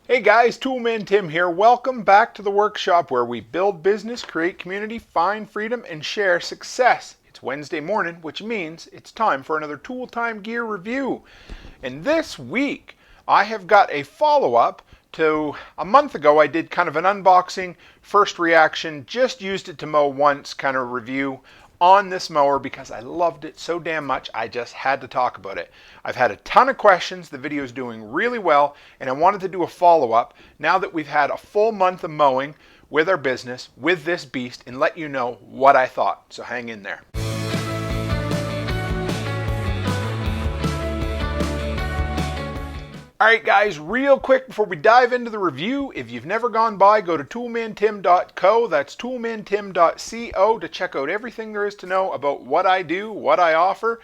Hey guys, Toolman Tim here. Welcome back to the workshop where we build business, create community, find freedom, and share success. It's Wednesday morning, which means it's time for another Tool Time Gear review. And this week, I have got a follow-up to a month ago. I did kind of an unboxing, first reaction, just used it to mow once kind of review on this mower because I loved it so damn much I just had to talk about it. I've had a ton of questions, the video is doing really well, and I wanted to do a follow-up now that we've had a full month of mowing with our business, with this beast, and let you know what I thought. So hang in there. Alright guys, real quick before we dive into the review, if you've never gone by, go to toolmantim.co, that's toolmantim.co to check out everything there is to know about what I do, what I offer.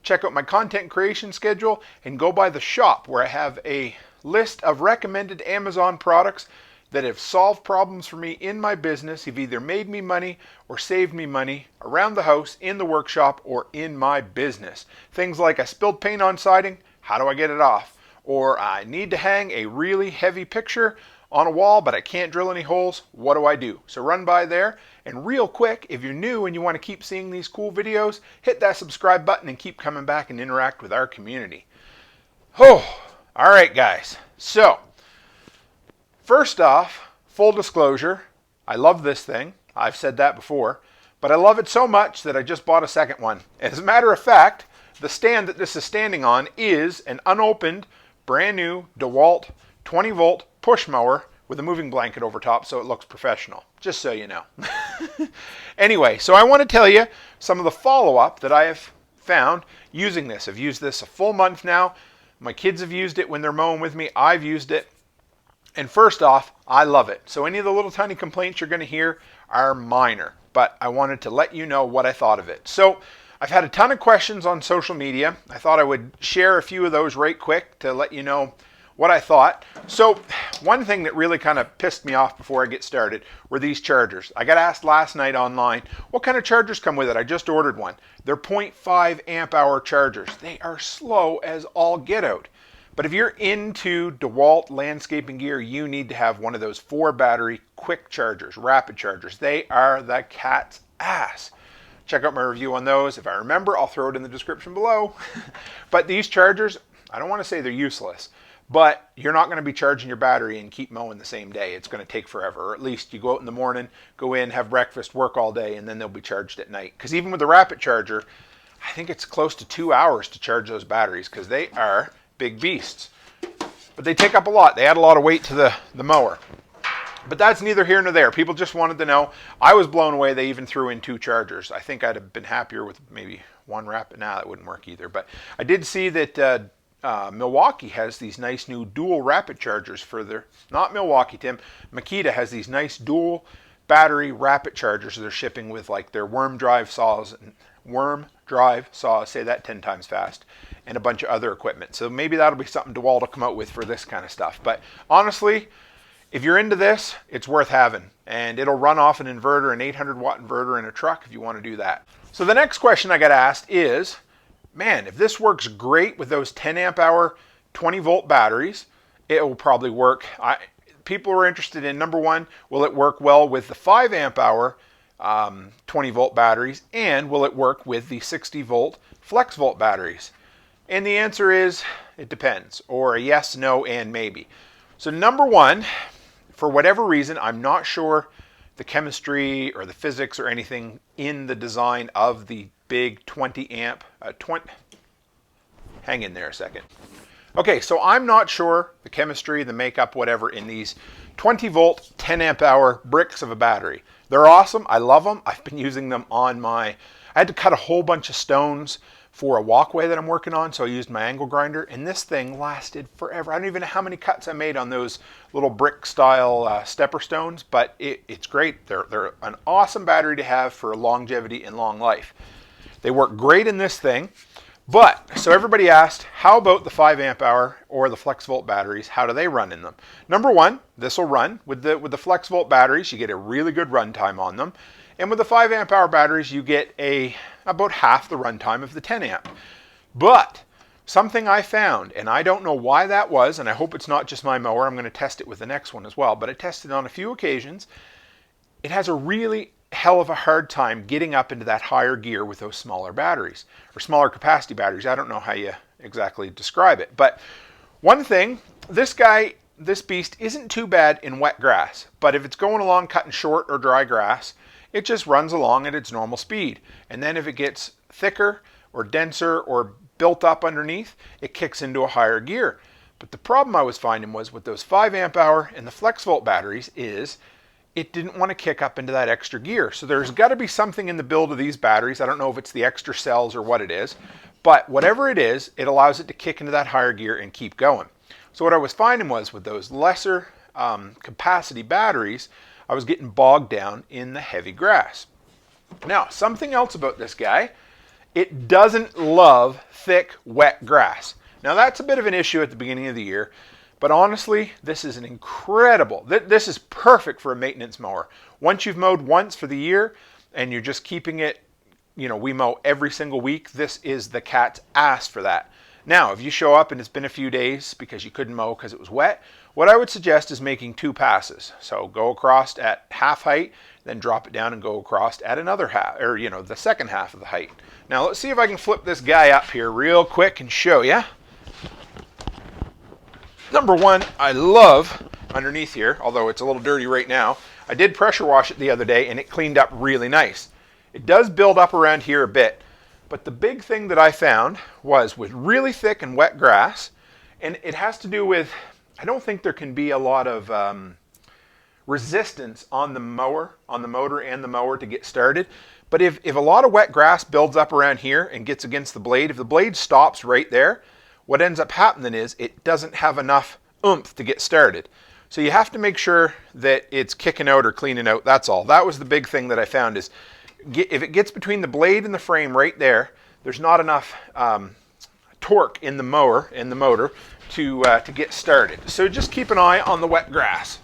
Check out my content creation schedule and go by the shop where I have a list of recommended Amazon products that have solved problems for me in my business, have either made me money or saved me money around the house, in the workshop, or in my business. Things like I spilled paint on siding, how do I get it off? Or I need to hang a really heavy picture on a wall, but I can't drill any holes. What do I do? So run by there. And real quick, if you're new and you want to keep seeing these cool videos, hit that subscribe button and keep coming back and interact with our community. Oh, all right, guys. So, first off, full disclosure, I love this thing. I've said that before, but I love it so much that I just bought a second one. As a matter of fact, the stand that this is standing on is an unopened, brand new Dewalt 20 volt push mower with a moving blanket over top so it looks professional, just so you know. Anyway, so I want to tell you some of the follow-up that I have found using this. I've used this a full month now. My kids have used it when they're mowing with me. I've used it. And first off, I love it. So any of the little tiny complaints you're going to hear are minor, but I wanted to let you know what I thought of it. So I've had a ton of questions on social media. I thought I would share a few of those right quick to let you know what I thought. So one thing that really kind of pissed me off before I get started were these chargers. I got asked last night online, what kind of chargers come with it? I just ordered one. They're 0.5 amp hour chargers. They are slow as all get out. But if you're into DeWalt landscaping gear, you need to have one of those 4 battery quick chargers, rapid chargers. They are the cat's ass. Check out my review on those. If I remember, I'll throw it in the description below. But these chargers, I don't want to say they're useless, but you're not going to be charging your battery and keep mowing the same day. It's going to take forever. Or at least you go out in the morning, go in, have breakfast, work all day, and then they'll be charged at night. Because even with the rapid charger, I think it's close to 2 hours to charge those batteries because they are big beasts. But they take up a lot. They add a lot of weight to the mower. But that's neither here nor there. People just wanted to know. I was blown away they even threw in 2 chargers. I think I'd have been happier with maybe 1 rapid. Nah, that wouldn't work either. But I did see that Milwaukee has these nice new dual rapid chargers for their, not Milwaukee, Tim, Makita has these nice dual battery rapid chargers they're shipping with like their worm drive saws, say that 10 times fast, and a bunch of other equipment. So maybe that'll be something DeWalt will come out with for this kind of stuff. But honestly, if you're into this, it's worth having, and it'll run off an inverter, an 800 watt inverter in a truck if you want to do that. So the next question I got asked is, man, if this works great with those 10 amp hour 20 volt batteries, it will probably work. People are interested in, number one, will it work well with the 5 amp hour 20 volt batteries, and will it work with the 60 volt flex volt batteries? And the answer is, it depends, or a yes, no, and maybe. So number one, for whatever reason, I'm not sure the chemistry or the physics or anything in the design of the big 20 amp, hang in there a second. Okay, so I'm not sure the chemistry, the makeup, whatever in these 20 volt, 10 amp hour bricks of a battery. They're awesome, I love them. I've been using them on I had to cut a whole bunch of stones for a walkway that I'm working on, so I used my angle grinder, and this thing lasted forever. I don't even know how many cuts I made on those little brick style stepper stones, but it's great. They're an awesome battery to have for longevity and long life. They work great in this thing, but so everybody asked, how about the 5 amp hour or the flex volt batteries? How do they run in them? Number one, this will run with the flex volt batteries. You get a really good run time on them. And with the 5 amp hour batteries, you get about half the runtime of the 10 amp. But something I found, and I don't know why that was, and I hope it's not just my mower. I'm going to test it with the next one as well, but I tested it on a few occasions. It has a really hell of a hard time getting up into that higher gear with those smaller batteries, or smaller capacity batteries. I don't know how you exactly describe it, but one thing, this beast isn't too bad in wet grass, but if it's going along cutting short or dry grass, it just runs along at its normal speed. And then if it gets thicker or denser or built up underneath, it kicks into a higher gear. But the problem I was finding was with those 5 amp hour and the flex volt batteries is it didn't want to kick up into that extra gear. So there's got to be something in the build of these batteries. I don't know if it's the extra cells or what it is, but whatever it is, it allows it to kick into that higher gear and keep going. So what I was finding was with those lesser capacity batteries, I was getting bogged down in the heavy grass. Now, something else about this guy, it doesn't love thick, wet grass. Now, that's a bit of an issue at the beginning of the year, but honestly, this is an incredible, this is perfect for a maintenance mower. Once you've mowed once for the year and you're just keeping it, you know, we mow every single week, this is the cat's ass for that. Now, if you show up and it's been a few days because you couldn't mow because it was wet, what I would suggest is making 2 passes. So go across at half height, then drop it down and go across at another half, or you know, the second half of the height. Now let's see if I can flip this guy up here real quick and show you. Number one, I love underneath here, although it's a little dirty right now. I did pressure wash it the other day and it cleaned up really nice. It does build up around here a bit, but the big thing that I found was with really thick and wet grass, and it has to do with, I don't think there can be a lot of resistance on the mower, on the motor and the mower to get started. But if a lot of wet grass builds up around here and gets against the blade, if the blade stops right there, what ends up happening is it doesn't have enough oomph to get started. So you have to make sure that it's kicking out or cleaning out, that's all. That was the big thing that I found is, if it gets between the blade and the frame right there, there's not enough torque in the mower and the motor to get started. So just keep an eye on the wet grass.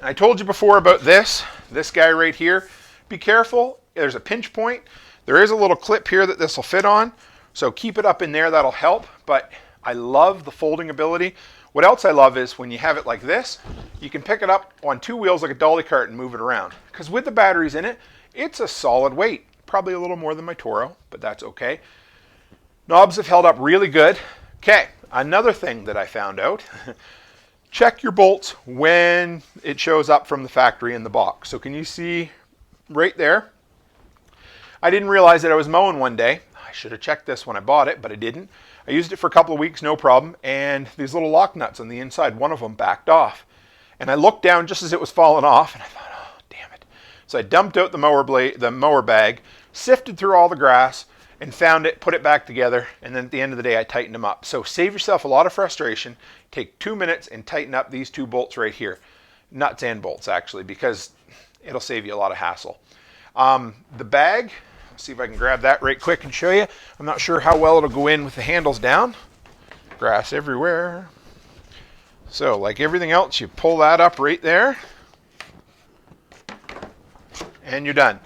I told you before about this guy right here. Be careful, there's a pinch point. There is a little clip here that this will fit on, so keep it up in there, that'll help. But I love the folding ability. What else I love is when you have it like this, you can pick it up on 2 wheels like a dolly cart and move it around. Because with the batteries in it, it's a solid weight. Probably a little more than my Toro, but that's okay. Knobs have held up really good. Okay, another thing that I found out, check your bolts when it shows up from the factory in the box. So can you see right there? I didn't realize that I was mowing one day. I should have checked this when I bought it, but I didn't. I used it for a couple of weeks, no problem, and these little lock nuts on the inside, one of them backed off. And I looked down just as it was falling off, and I thought, oh, damn it. So I dumped out the mower bag, sifted through all the grass, and found it, put it back together, and then at the end of the day, I tightened them up. So save yourself a lot of frustration. Take 2 minutes and tighten up these 2 bolts right here. Nuts and bolts, actually, because it'll save you a lot of hassle. The bag, let's see if I can grab that right quick and show you. I'm not sure how well it'll go in with the handles down. Grass everywhere. So like everything else, you pull that up right there and you're done.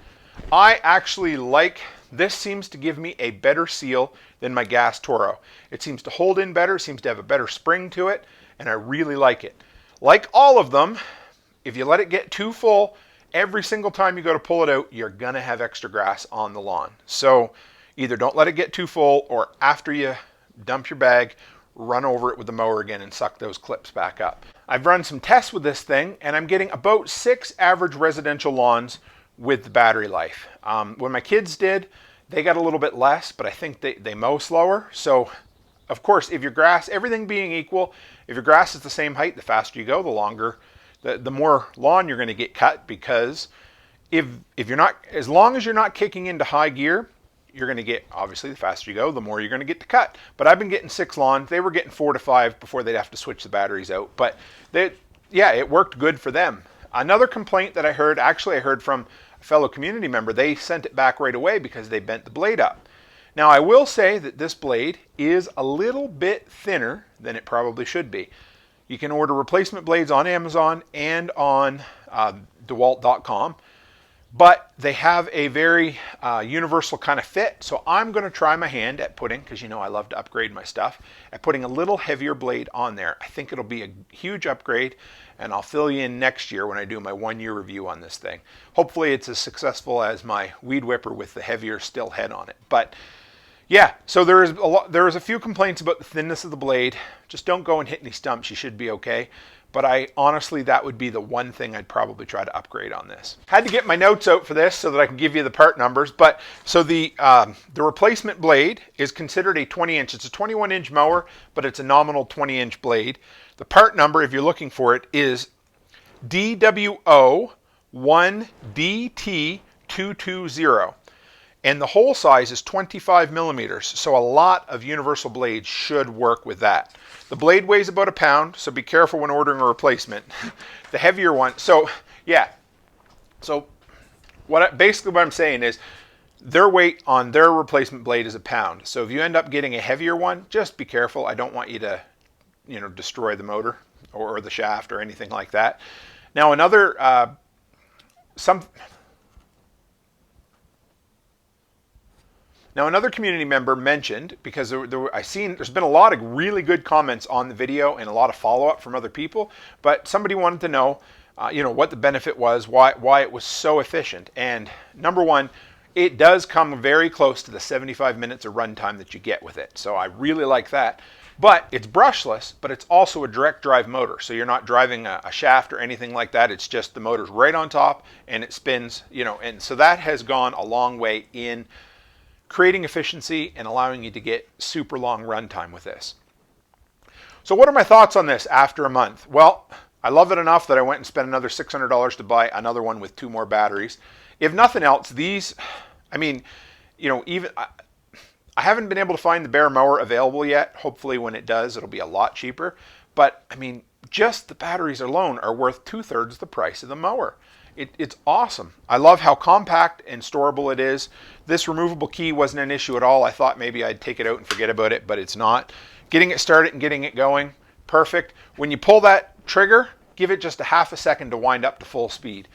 I actually like, this seems to give me a better seal than my gas Toro. It seems to hold in better, seems to have a better spring to it, and I really like it. Like all of them, if you let it get too full, every single time you go to pull it out, you're going to have extra grass on the lawn. So either don't let it get too full, or after you dump your bag, run over it with the mower again and suck those clips back up. I've run some tests with this thing, and I'm getting about 6 average residential lawns with the battery life. When my kids did, they got a little bit less, but I think they mow slower. So of course, if your grass, everything being equal, if your grass is the same height, the faster you go, the longer, the more lawn you're going to get cut, because if you're not, as long as you're not kicking into high gear, you're going to get, obviously the faster you go, the more you're going to get to cut. But I've been getting 6 lawns. They were getting 4 to 5 before they'd have to switch the batteries out. But yeah, it worked good for them. Another complaint that I heard, actually I heard from a fellow community member, they sent it back right away because they bent the blade up. Now I will say that this blade is a little bit thinner than it probably should be. You can order replacement blades on Amazon and on Dewalt.com. but they have a very universal kind of fit. So I'm going to try my hand at putting, because you know I love to upgrade my stuff, at putting a little heavier blade on there. I think it'll be a huge upgrade, and I'll fill you in next year when I do my 1-year review on this thing. Hopefully it's as successful as my weed whipper with the heavier still head on it. But yeah, so there's a few complaints about the thinness of the blade. Just don't go and hit any stumps. You should be okay. But honestly, that would be the one thing I'd probably try to upgrade on this. Had to get my notes out for this so that I can give you the part numbers. But so the replacement blade is considered a 20-inch. It's a 21-inch mower, but it's a nominal 20-inch blade. The part number, if you're looking for it, is DWO1DT220. And the hole size is 25 millimeters. So a lot of universal blades should work with that. The blade weighs about a pound, so be careful when ordering a replacement. The heavier one, so yeah. So basically what I'm saying is their weight on their replacement blade is a pound. So if you end up getting a heavier one, just be careful. I don't want you to, destroy the motor or the shaft or anything like that. Now another another community member mentioned, because there's been a lot of really good comments on the video and a lot of follow-up from other people, but somebody wanted to know, what the benefit was, why it was so efficient. And number one, it does come very close to the 75 minutes of runtime that you get with it. So I really like that. But it's brushless, but it's also a direct drive motor. So you're not driving a shaft or anything like that. It's just the motor's right on top and it spins, and so that has gone a long way in creating efficiency and allowing you to get super long runtime with this. So what are my thoughts on this after a month? Well, I love it enough that I went and spent another $600 to buy another one with 2 more batteries. If nothing else, these, I haven't been able to find the Bear mower available yet. Hopefully when it does, it'll be a lot cheaper. But just the batteries alone are worth 2/3 the price of the mower. It's awesome. I love how compact and storable it is. This removable key wasn't an issue at all. I thought maybe I'd take it out and forget about it, but it's not. Getting it started and getting it going, perfect. When you pull that trigger, give it just a half a second to wind up to full speed.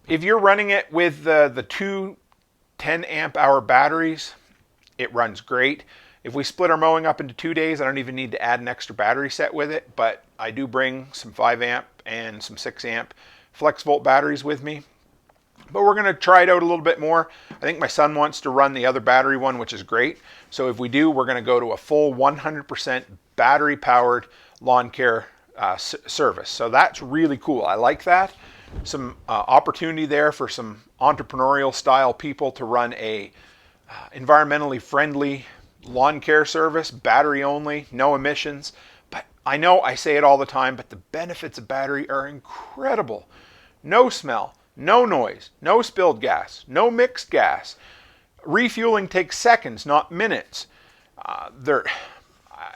If you're running it with the 2 10-amp-hour batteries, it runs great. If we split our mowing up into 2 days, I don't even need to add an extra battery set with it, but I do bring some 5-amp and some 6-amp flex volt batteries with me. But we're going to try it out a little bit more. I think my son wants to run the other battery one, which is great. So if we do, we're going to go to a full 100% battery powered lawn care service. So that's really cool. I like that. Some opportunity there for some entrepreneurial style people to run a environmentally friendly lawn care service, battery only, no emissions. But I know I say it all the time, but the benefits of battery are incredible. No smell, no noise, no spilled gas, no mixed gas. Refueling takes seconds, not minutes.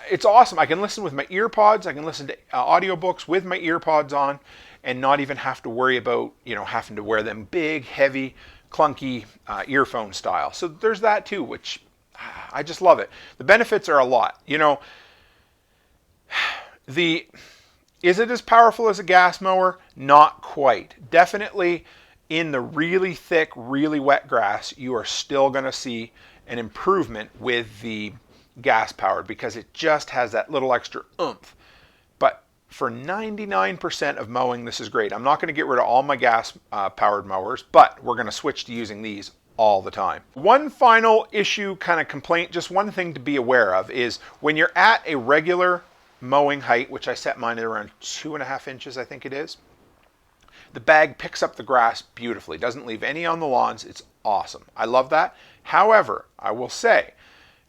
It's awesome. I can listen with my ear pods. I can listen to audiobooks with my ear pods on and not even have to worry about, having to wear them big, heavy, clunky earphone style. So there's that too, which I just love it. The benefits are a lot. Is it as powerful as a gas mower? Not quite. Definitely in the really thick, really wet grass, you are still going to see an improvement with the gas powered because it just has that little extra oomph. But for 99% of mowing, this is great. I'm not going to get rid of all my gas powered mowers, but we're going to switch to using these all the time. One final issue, kind of complaint, just one thing to be aware of is when you're at a regular mowing height, which I set mine at around 2.5 inches, I think it is, the bag picks up the grass beautifully. Doesn't leave any on the lawns. It's awesome. I love that. However, I will say,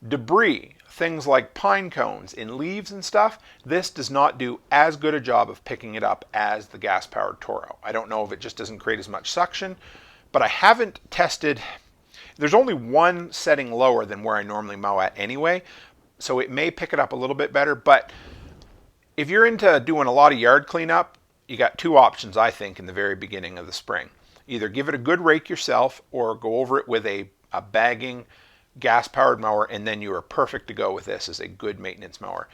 debris, things like pine cones and leaves and stuff, this does not do as good a job of picking it up as the gas-powered Toro. I don't know if it just doesn't create as much suction, but I haven't tested. There's only one setting lower than where I normally mow at anyway, so it may pick it up a little bit better. But if you're into doing a lot of yard cleanup, you got 2 options, I think, in the very beginning of the spring. Either give it a good rake yourself or go over it with a bagging gas-powered mower, and then you are perfect to go with this as a good maintenance mower.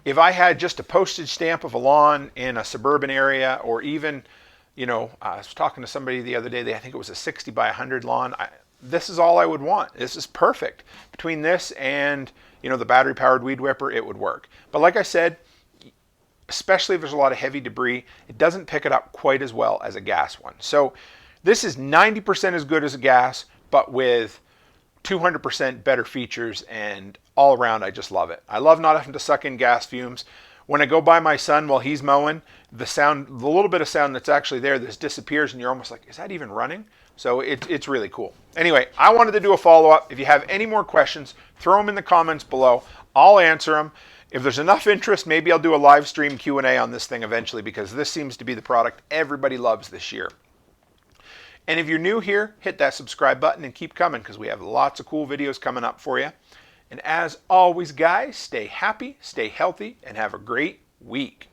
If I had just a postage stamp of a lawn in a suburban area, or even I was talking to somebody the other day, I think it was a 60 by 100 lawn. This is all I would want. This is perfect. Between this and, the battery powered weed whipper, it would work. But like I said, especially if there's a lot of heavy debris, it doesn't pick it up quite as well as a gas one. So this is 90% as good as a gas, but with 200% better features, and all around I just love it. I love not having to suck in gas fumes. When I go by my son while he's mowing, the little bit of sound that's actually there, this disappears, and you're almost like, is that even running? So it's really cool. Anyway, I wanted to do a follow-up. If you have any more questions, throw them in the comments below. I'll answer them. If there's enough interest, maybe I'll do a live stream Q&A on this thing eventually, because this seems to be the product everybody loves this year. And if you're new here, hit that subscribe button and keep coming, because we have lots of cool videos coming up for you. And as always, guys, stay happy, stay healthy, and have a great week.